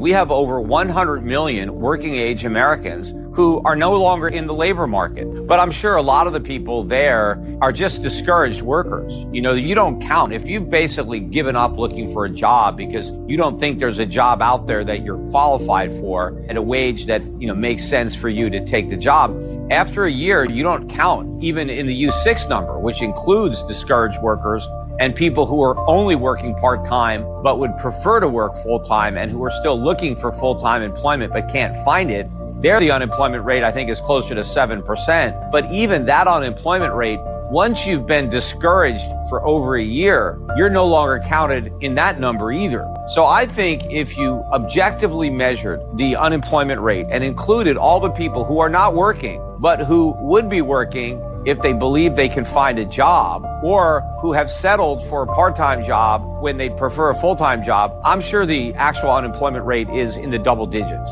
We have over 100 million working age Americans who are no longer in the labor market. But I'm sure a lot of the people there are just discouraged workers. You know, you don't count. If you've basically given up looking for a job because you don't think there's a job out there that you're qualified for at a wage that, makes sense for you to take the job, after a year, you don't count even in the U6 number, which includes discouraged workers and people who are only working part-time but would prefer to work full-time and who are still looking for full-time employment but can't find it. There, the unemployment rate, I think, is closer to 7%. But even that unemployment rate, once you've been discouraged for over a year, you're no longer counted in that number either. So I think if you objectively measured the unemployment rate and included all the people who are not working, but who would be working if they believe they can find a job, or who have settled for a part-time job when they prefer a full-time job, I'm sure the actual unemployment rate is in the double digits.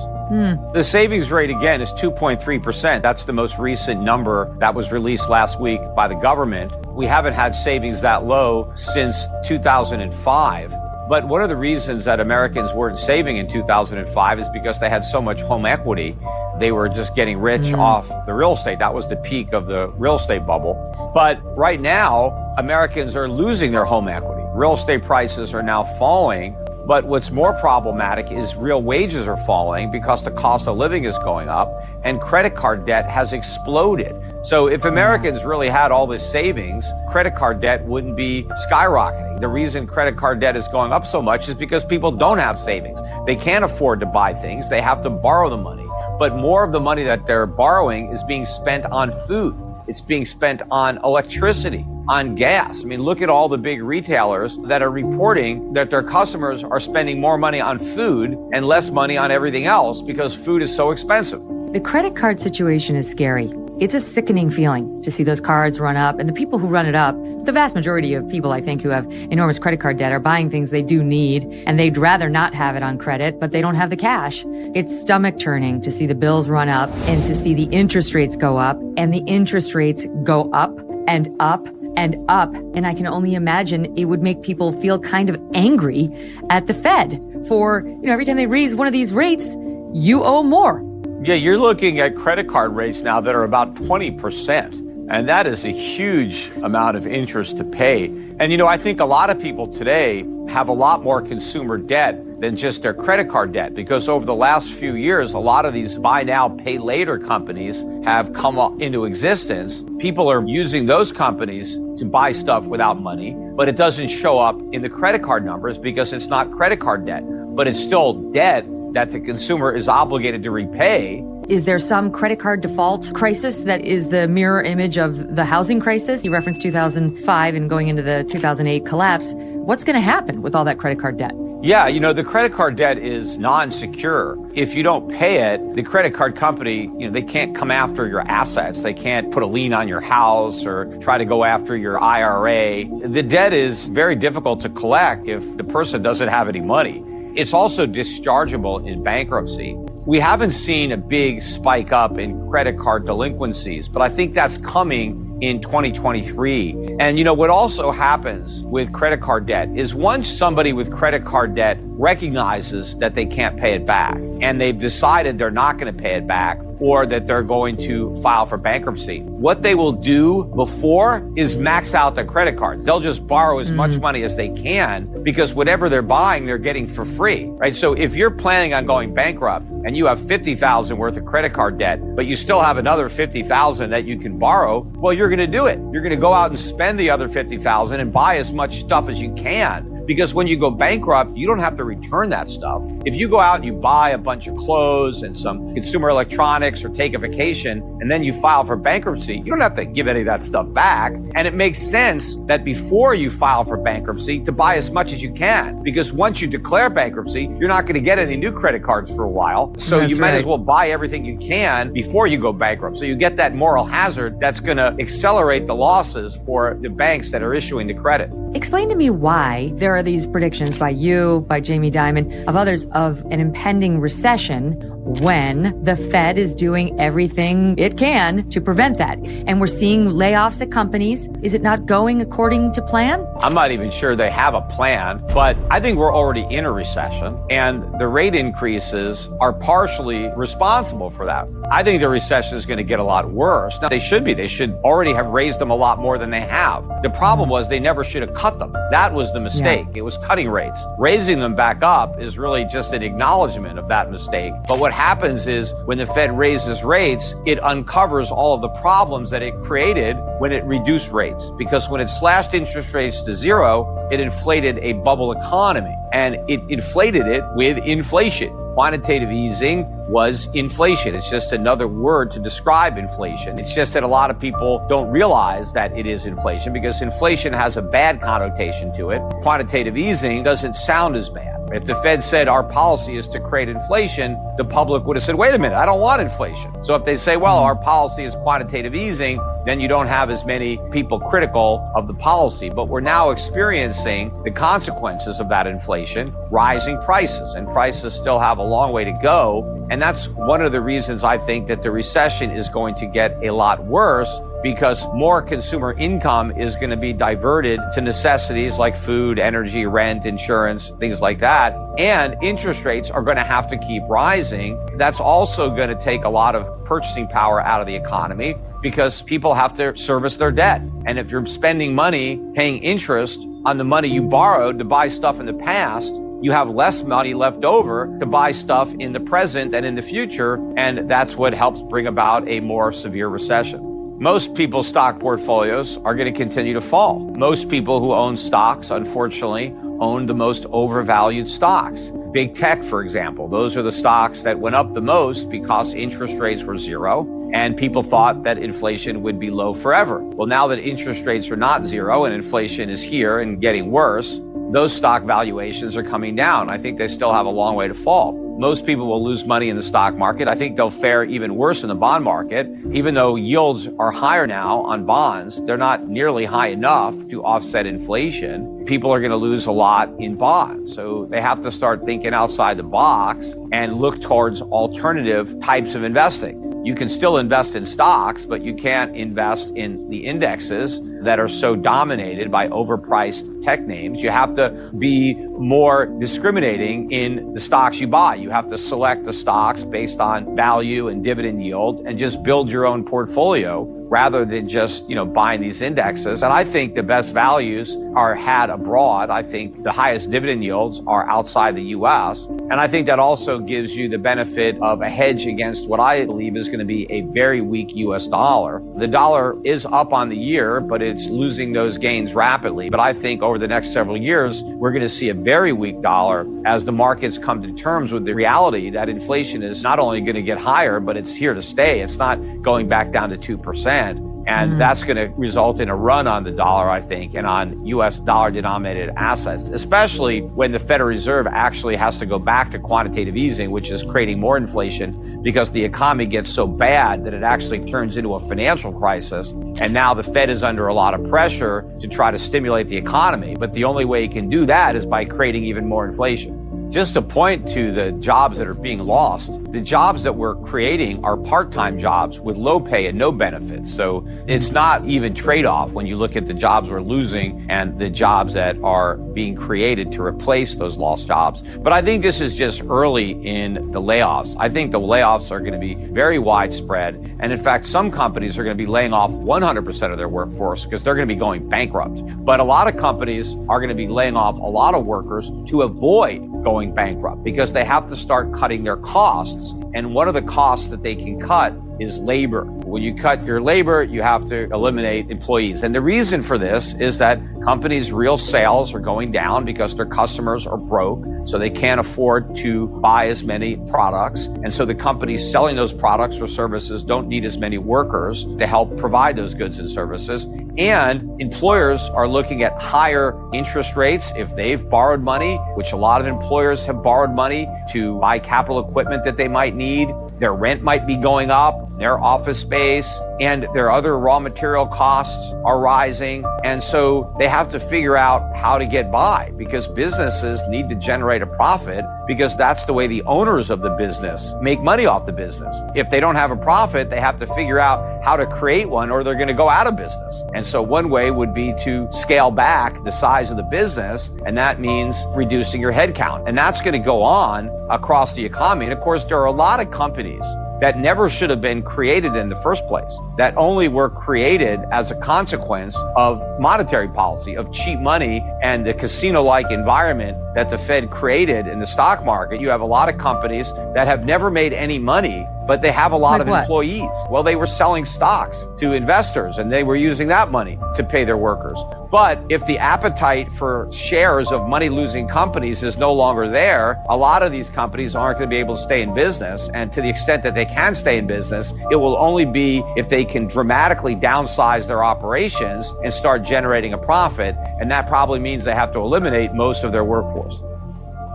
The savings rate, again, is 2.3%. That's the most recent number that was released last week by the government. We haven't had savings that low since 2005. But one of the reasons that Americans weren't saving in 2005 is because they had so much home equity. They were just getting rich off the real estate. That was the peak of the real estate bubble. But right now, Americans are losing their home equity. Real estate prices are now falling. But what's more problematic is real wages are falling because the cost of living is going up and credit card debt has exploded. So if Americans really had all this savings, credit card debt wouldn't be skyrocketing. The reason credit card debt is going up so much is because people don't have savings. They can't afford to buy things. They have to borrow the money. But more of the money that they're borrowing is being spent on food. It's being spent on electricity, on gas. I mean, look at all the big retailers that are reporting that their customers are spending more money on food and less money on everything else because food is so expensive. The credit card situation is scary. It's a sickening feeling to see those cards run up, and the people who run it up, the vast majority of people, I think, who have enormous credit card debt are buying things they do need, and they'd rather not have it on credit, but they don't have the cash. It's stomach churning to see the bills run up and to see the interest rates go up, and the interest rates go up and up and up. And I can only imagine it would make people feel kind of angry at the Fed for, every time they raise one of these rates, you owe more. Yeah, you're looking at credit card rates now that are about 20%. And that is a huge amount of interest to pay. And, I think a lot of people today have a lot more consumer debt than just their credit card debt, because over the last few years, a lot of these buy now, pay later companies have come into existence. People are using those companies to buy stuff without money, but it doesn't show up in the credit card numbers because it's not credit card debt, but it's still debt that the consumer is obligated to repay. Is there some credit card default crisis that is the mirror image of the housing crisis? You referenced 2005 and going into the 2008 collapse. What's going to happen with all that credit card debt? Yeah, the credit card debt is non-secure. If you don't pay it, the credit card company, they can't come after your assets. They can't put a lien on your house or try to go after your IRA. The debt is very difficult to collect if the person doesn't have any money. It's also dischargeable in bankruptcy. We haven't seen a big spike up in credit card delinquencies, but I think that's coming in 2023. And what also happens with credit card debt is once somebody with credit card debt recognizes that they can't pay it back and they've decided they're not going to pay it back or that they're going to file for bankruptcy, what they will do before is max out their credit cards. They'll just borrow as much money as they can because whatever they're buying, they're getting for free, right? So if you're planning on going bankrupt and you have $50,000 worth of credit card debt, but you still have another $50,000 that you can borrow, well, you're going to do it. You're going to go out and spend the other $50,000 and buy as much stuff as you can. Because when you go bankrupt, you don't have to return that stuff. If you go out and you buy a bunch of clothes and some consumer electronics or take a vacation, and then you file for bankruptcy, you don't have to give any of that stuff back. And it makes sense that before you file for bankruptcy to buy as much as you can. Because once you declare bankruptcy, you're not going to get any new credit cards for a while. So you might as well buy everything you can before you go bankrupt. So you get that moral hazard that's going to accelerate the losses for the banks that are issuing the credit. Explain to me why there are these predictions by you, by Jamie Dimon, of others, of an impending recession when the Fed is doing everything it can to prevent that. And we're seeing layoffs at companies. Is it not going according to plan? I'm not even sure they have a plan, but I think we're already in a recession, and the rate increases are partially responsible for that. I think the recession is going to get a lot worse. Now, they should be. They should already have raised them a lot more than they have. The problem was they never should have cut them. That was the mistake. Yeah. It was cutting rates. Raising them back up is really just an acknowledgement of that mistake. But what happens is when the Fed raises rates, it uncovers all of the problems that it created when it reduced rates. Because when it slashed interest rates to zero, it inflated a bubble economy, and it inflated it with inflation. Quantitative easing was inflation. It's just another word to describe inflation. It's just that a lot of people don't realize that it is inflation because inflation has a bad connotation to it. Quantitative easing doesn't sound as bad. If the Fed said our policy is to create inflation, the public would have said, wait a minute, I don't want inflation. So if they say, well, our policy is quantitative easing, then you don't have as many people critical of the policy. But we're now experiencing the consequences of that inflation, rising prices, and prices still have a long way to go. And that's one of the reasons I think that the recession is going to get a lot worse, because more consumer income is going to be diverted to necessities like food, energy, rent, insurance, things like that. And interest rates are going to have to keep rising. That's also going to take a lot of purchasing power out of the economy because people have to service their debt. And if you're spending money paying interest on the money you borrowed to buy stuff in the past, you have less money left over to buy stuff in the present and in the future. And that's what helps bring about a more severe recession. Most people's stock portfolios are going to continue to fall. Most people who own stocks, unfortunately, own the most overvalued stocks. Big tech, for example, those are the stocks that went up the most because interest rates were zero and people thought that inflation would be low forever. Well, now that interest rates are not zero and inflation is here and getting worse, those stock valuations are coming down. I think they still have a long way to fall. Most people will lose money in the stock market. I think they'll fare even worse in the bond market. Even though yields are higher now on bonds, they're not nearly high enough to offset inflation. People are going to lose a lot in bonds. So they have to start thinking outside the box and look towards alternative types of investing. You can still invest in stocks, but you can't invest in the indexes that are so dominated by overpriced tech names. You have to be more discriminating in the stocks you buy. You have to select the stocks based on value and dividend yield and just build your own portfolio rather than just, buying these indexes. And I think the best values are had abroad. I think the highest dividend yields are outside the US. And I think that also gives you the benefit of a hedge against what I believe is going to be a very weak US dollar. The dollar is up on the year, but it's losing those gains rapidly. But I think over the next several years, we're going to see a very weak dollar as the markets come to terms with the reality that inflation is not only going to get higher, but it's here to stay. It's not going back down to 2%. And that's going to result in a run on the dollar, I think, and on U.S. dollar-denominated assets, especially when the Federal Reserve actually has to go back to quantitative easing, which is creating more inflation because the economy gets so bad that it actually turns into a financial crisis. And now the Fed is under a lot of pressure to try to stimulate the economy. But the only way it can do that is by creating even more inflation. Just to point to the jobs that are being lost, the jobs that we're creating are part-time jobs with low pay and no benefits. So it's not even trade-off when you look at the jobs we're losing and the jobs that are being created to replace those lost jobs. But I think this is just early in the layoffs. I think the layoffs are going to be very widespread. And in fact, some companies are going to be laying off 100% of their workforce because they're going to be going bankrupt. But a lot of companies are going to be laying off a lot of workers to avoid going bankrupt because they have to start cutting their costs. And one of the costs that they can cut is labor. When you cut your labor, you have to eliminate employees. And the reason for this is that companies' real sales are going down because their customers are broke, so they can't afford to buy as many products. And so the companies selling those products or services don't need as many workers to help provide those goods and services. And employers are looking at higher interest rates if they've borrowed money, which a lot of employers have borrowed money to buy capital equipment that they might need. Their rent might be going up. Their office space and their other raw material costs are rising. And so they have to figure out how to get by, because businesses need to generate a profit, because that's the way the owners of the business make money off the business. If they don't have a profit, they have to figure out how to create one, or they're going to go out of business. And so one way would be to scale back the size of the business, and that means reducing your headcount. And that's going to go on across the economy. And of course, there are a lot of companies that never should have been created in the first place, that only were created as a consequence of monetary policy, of cheap money and the casino-like environment that the Fed created in the stock market. You have a lot of companies that have never made any money, but they have a lot of employees. Well, they were selling stocks to investors, and they were using that money to pay their workers. But if the appetite for shares of money-losing companies is no longer there, a lot of these companies aren't going to be able to stay in business. And to the extent that they can stay in business, it will only be if they can dramatically downsize their operations and start generating a profit. And that probably means they have to eliminate most of their workforce.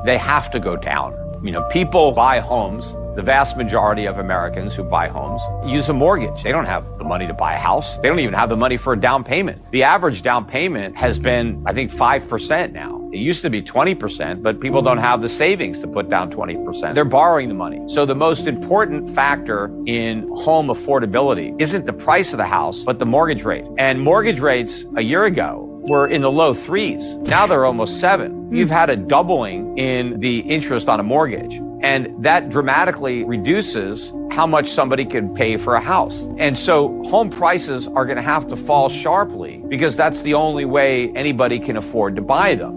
They have to go down. People buy homes. The vast majority of Americans who buy homes use a mortgage. They don't have the money to buy a house. They don't even have the money for a down payment. The average down payment has been, I think, 5% now. It used to be 20%, but people don't have the savings to put down 20%. They're borrowing the money. So the most important factor in home affordability isn't the price of the house, but the mortgage rate. And mortgage rates a year ago were in the low 3s. Now they're almost 7. You've had a doubling in the interest on a mortgage. And that dramatically reduces how much somebody can pay for a house. And so home prices are going to have to fall sharply, because that's the only way anybody can afford to buy them.